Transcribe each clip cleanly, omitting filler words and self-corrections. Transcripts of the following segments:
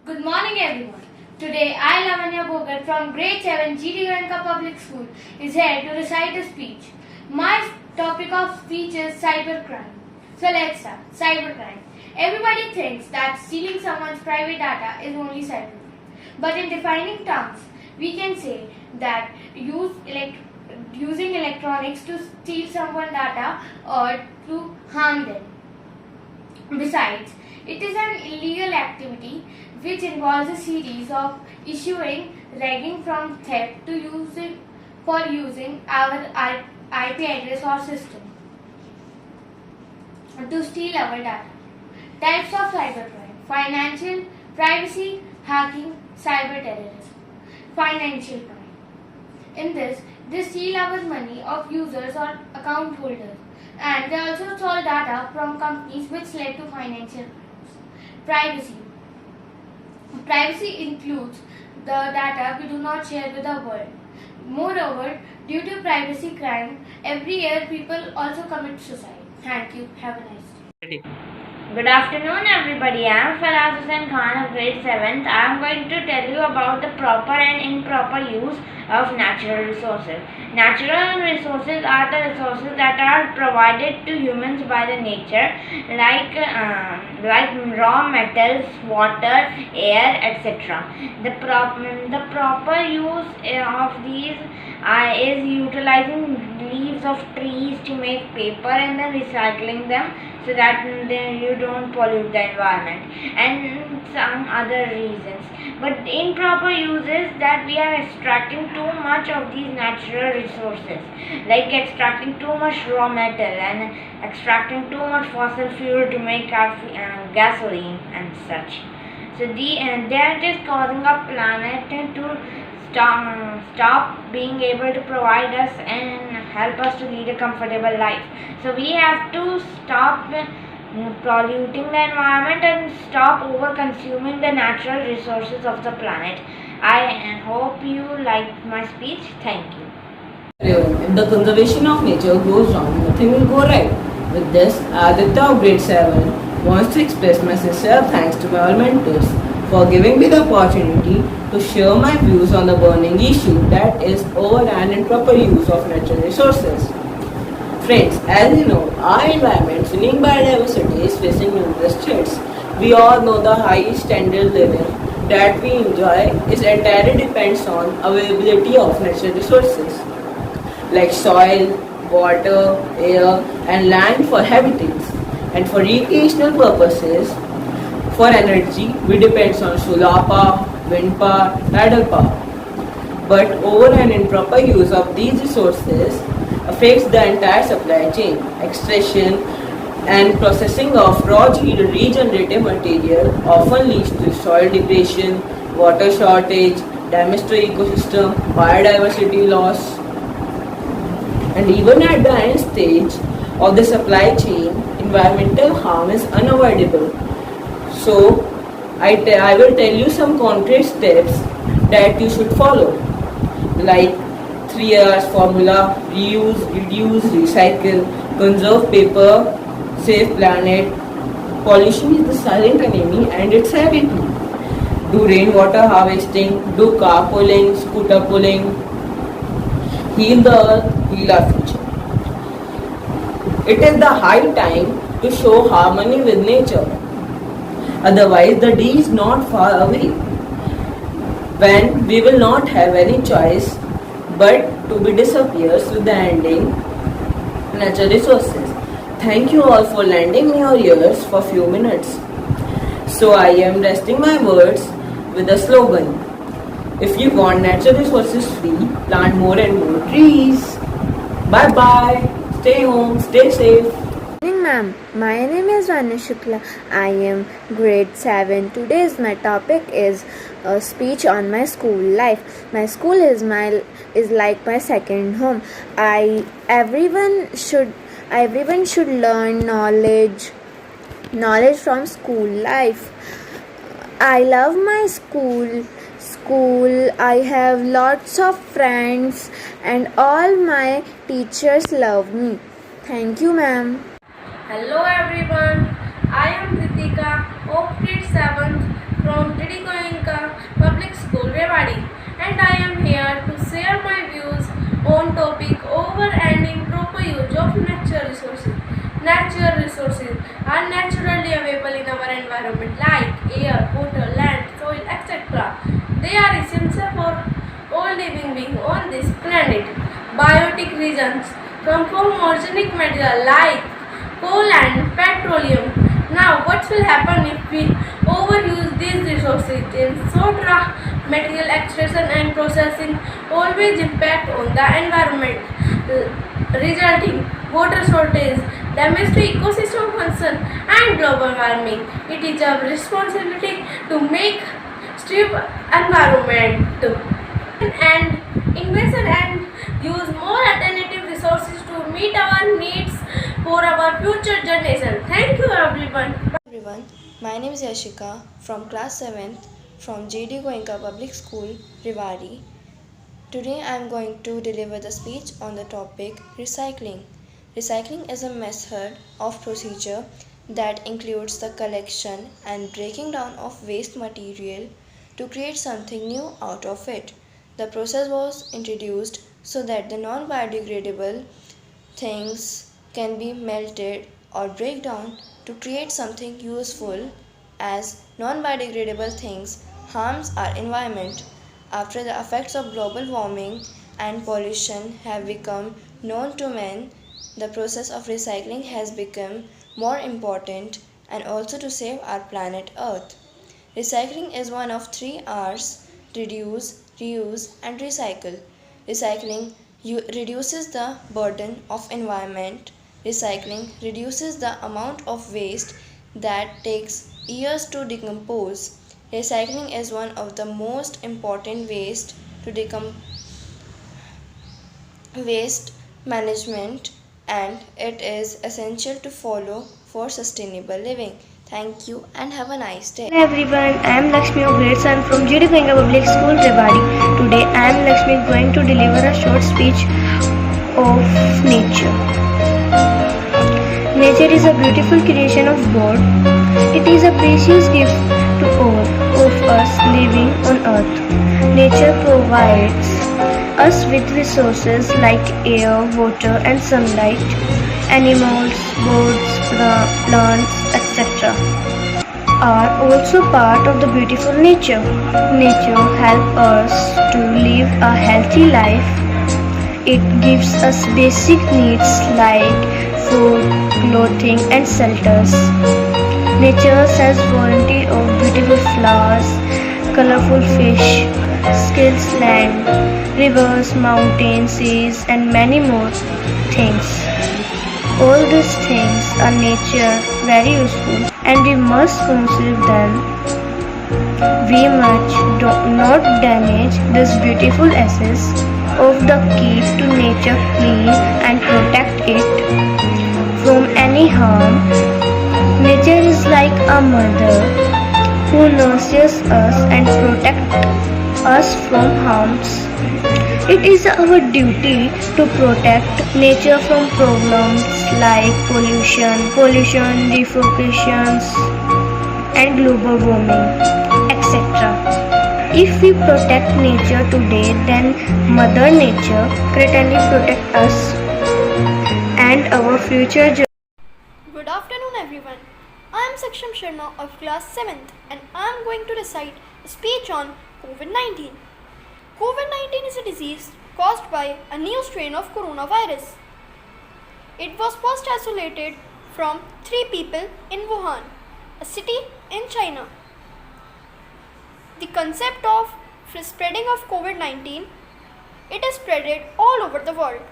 Good morning everyone. Today I, Lavanya Bhogat from grade 7 GD Goenka Public School is here to recite a speech. My topic of speech is cybercrime. So let's start. Cybercrime. Everybody thinks that stealing someone's private data is only cybercrime. But in defining terms, we can say that using electronics to steal someone's data or to harm them. Besides, it is an illegal activity which involves a series of issuing, ranging from theft to using our IP address or system to steal our data. Types of cybercrime: financial, privacy, hacking, cyber terrorism. Financial crime. In this, they steal our money of users or account holders, and they also stole data from companies which led to financial crimes. Privacy. Privacy includes the data we do not share with the world. Moreover, due to privacy crime, every year people also commit suicide. Thank you. Have a nice day. Good afternoon everybody, I am Faraz Hussain Khan of grade 7th. I am going to tell you about the proper and improper use of natural resources. Natural resources are the resources that are provided to humans by the nature, like raw metals, water, air, etc. The proper use of these is utilizing leaves of trees to make paper and then recycling them so that then you don't pollute the environment, and some other reasons. But improper use is that we are extracting too much of these natural resources, like extracting too much raw metal and extracting too much fossil fuel to make our gasoline and such. So that is causing our planet to stop being able to provide us and help us to lead a comfortable life. So we have to stop polluting the environment and stop over consuming the natural resources of the planet. I hope you liked my speech. Thank you. If the conservation of nature goes wrong, nothing will go right. With this, Aditya of grade 7 wants to express my sincere thanks to my mentors for giving me the opportunity to share my views on the burning issue, that is over and improper use of natural resources. Friends, as you know, our environment, unique biodiversity, is facing numerous threats. We all know the high standard living that we enjoy is entirely depends on availability of natural resources like soil, water, air, and land for habitats. And for recreational purposes, for energy, we depend on solar power, wind power, tidal power. But over and improper use of these resources affects the entire supply chain. Extraction and processing of raw regenerative material often leads to soil degradation, water shortage, damage to ecosystem, biodiversity loss. And even at the end stage of the supply chain, environmental harm is unavoidable. So, I will tell you some concrete steps that you should follow, like 3Rs formula: reuse, reduce, recycle, conserve paper, save planet. Pollution is the silent enemy and it's heavy too. Do rainwater harvesting, do carpooling, scooter pulling. Heal the earth, heal our future. It is the high time to show harmony with nature. Otherwise, the day is not far away when we will not have any choice but to be disappears with the ending natural resources. Thank you all for lending me your ears for few minutes. So I am resting my words with a slogan: if you want natural resources free, plant more and more trees. Bye bye. Stay home, stay safe. Good morning, ma'am. My name is Vanu Shukla. I am grade 7. Today's my topic is a speech on my school life. My school is like my second home. Everyone should learn knowledge from school life. I love my school. I have lots of friends and all my teachers love me. Thank you, ma'am. Hello everyone, I am Kritika of grade 7th from GD Goenka Natural resources are naturally available in our environment like air, water, land, soil, etc. They are essential for all living beings on this planet. Biotic reasons come from organic material like coal and petroleum. Now, what will happen if we overuse these resources? In short, material extraction and processing always impact on the environment, resulting water shortage, damage to ecosystem function, and global warming. It is our responsibility to make strip environment and invention and use more alternative resources to meet our needs for our future generation. Thank you everyone. Everyone, my name is Yashika from class 7th from JD Goenka Public School, Rewari. Today I am going to deliver the speech on the topic recycling. Recycling is a method of procedure that includes the collection and breaking down of waste material to create something new out of it. The process was introduced so that the non-biodegradable things can be melted or break down to create something useful, as non-biodegradable things harms our environment. After the effects of global warming and pollution have become known to men, the process of recycling has become more important, and also to save our planet Earth. Recycling is one of 3 R's: reduce, reuse and recycle. Recycling reduces the burden of environment. Recycling reduces the amount of waste that takes years to decompose. Recycling is one of the most important ways to waste management, and it is essential to follow for sustainable living. Thank you and have a nice day. Hello everyone, I am Lakshmi, a great son from JD Goenka Public School, Rewari. Today I am Lakshmi going to deliver a short speech of nature. Nature is a beautiful creation of God. It is a precious gift to all of us living on earth. Nature provides us with resources like air, water and sunlight. Animals, birds, plants, etc. are also part of the beautiful nature. Nature helps us to live a healthy life. It gives us basic needs like food, clothing and shelters. Nature has variety of beautiful flowers, colorful fish, skills land, rivers, mountains, seas and many more things. All these things are nature very useful and we must conserve them. We must not damage this beautiful essence of the keep to nature clean and protect it from any harm. Nature is like a mother who nurses us and protects us from harms. It is our duty to protect nature from problems like pollution, deforestation and global warming, etc. If we protect nature today, then Mother Nature certainly protect us and our future. Good afternoon everyone. I am Saksham Sharma of class 7th and I am going to recite a speech on COVID-19. COVID-19 is a disease caused by a new strain of coronavirus. It was first isolated from 3 people in Wuhan, a city in China. The concept of spreading of COVID-19, it is spreaded all over the world.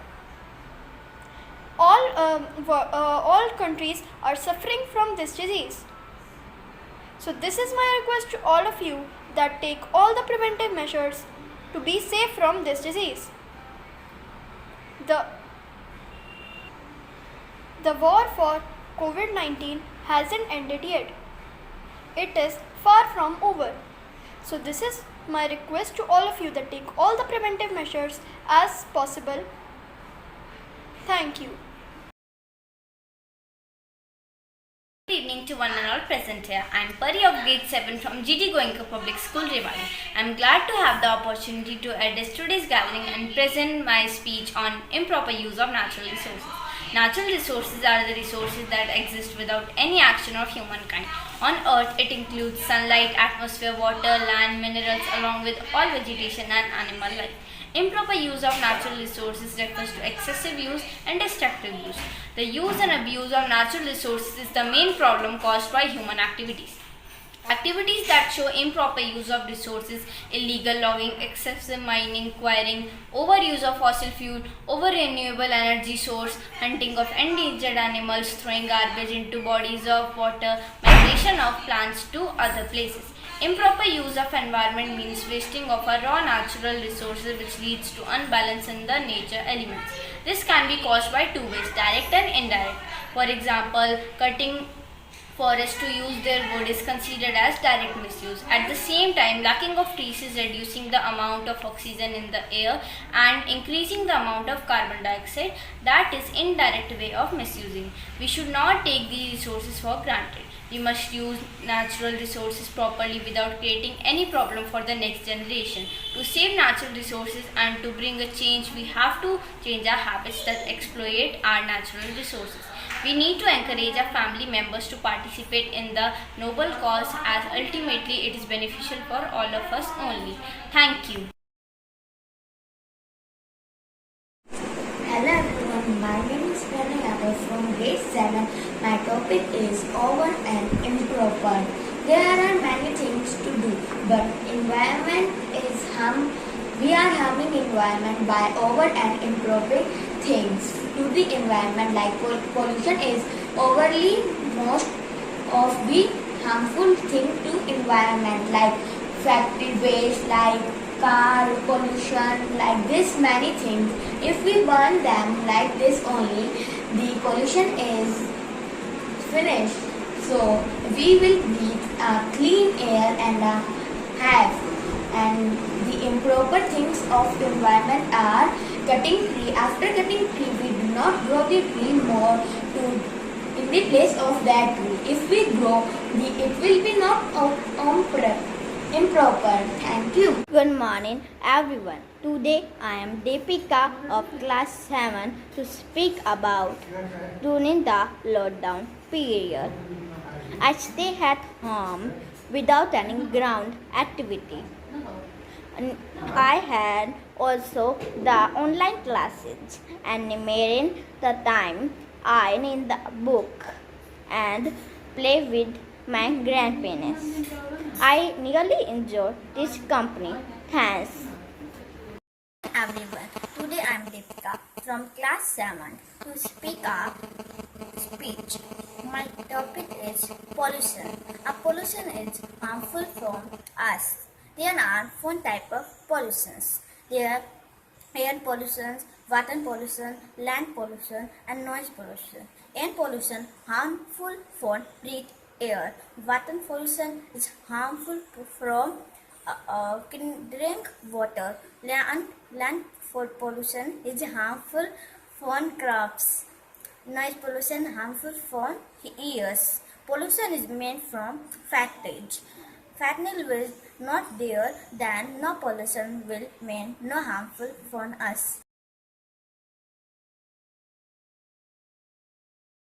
All countries are suffering from this disease. So this is my request to all of you that take all the preventive measures to be safe from this disease. The war for COVID-19 hasn't ended yet. It is far from over. So this is my request to all of you that take all the preventive measures as possible. Thank you. Good evening to one and all present here. I am Pari of grade 7 from GD Goenka Public School, Rewari. I am glad to have the opportunity to address today's gathering and present my speech on improper use of natural resources. Natural resources are the resources that exist without any action of humankind. On earth, it includes sunlight, atmosphere, water, land, minerals, along with all vegetation and animal life. Improper use of natural resources refers to excessive use and destructive use. The use and abuse of natural resources is the main problem caused by human activities. Activities that show improper use of resources, illegal logging, excessive mining, quarrying, overuse of fossil fuel, over renewable energy source, hunting of endangered animals, throwing garbage into bodies of water, migration of plants to other places. Improper use of environment means wasting of our raw natural resources, which leads to unbalance in the nature elements. This can be caused by two ways, direct and indirect. For example, cutting forests to use their wood is considered as direct misuse. At the same time, lacking of trees is reducing the amount of oxygen in the air and increasing the amount of carbon dioxide. That is indirect way of misusing. We should not take these resources for granted. We must use natural resources properly without creating any problem for the next generation. To save natural resources and to bring a change, we have to change our habits that exploit our natural resources. We need to encourage our family members to participate in the noble cause, as ultimately it is beneficial for all of us only. Thank you. Hello everyone, my name is Pranayata from grade 7. My topic is over and improper. There are many things to do, but environment is we are harming environment by over and improper things to the environment, like pollution is overly most of the harmful thing to environment, like factory waste, like car pollution, like this many things. If we burn them like this only, the pollution is finished. So we will breathe a clean air and have. And the improper things of environment are cutting tree. After cutting tree, we do not grow the tree more in the place of that tree. If we grow, it will be not improper. Thank you. Good morning everyone. Today I am Deepika of class 7 to speak about during the lockdown period. I stay at home without any ground activity. I had also the online classes, and during the time I read the book and play with my grandparents. I really enjoy this company. Thanks. Everyone, today I am Deepika from class 7 to speak a speech. My topic is pollution. Pollution is harmful for us. There are 4 types of pollutions. There are air pollution, water pollution, land pollution, and noise pollution. Air pollution harmful for breathe air. Water pollution is harmful from drink water. Land pollution is harmful for crops. Noise pollution harmful for ears. Pollution is made from factories. Factory will not there, then no pollution will mean no harmful for us.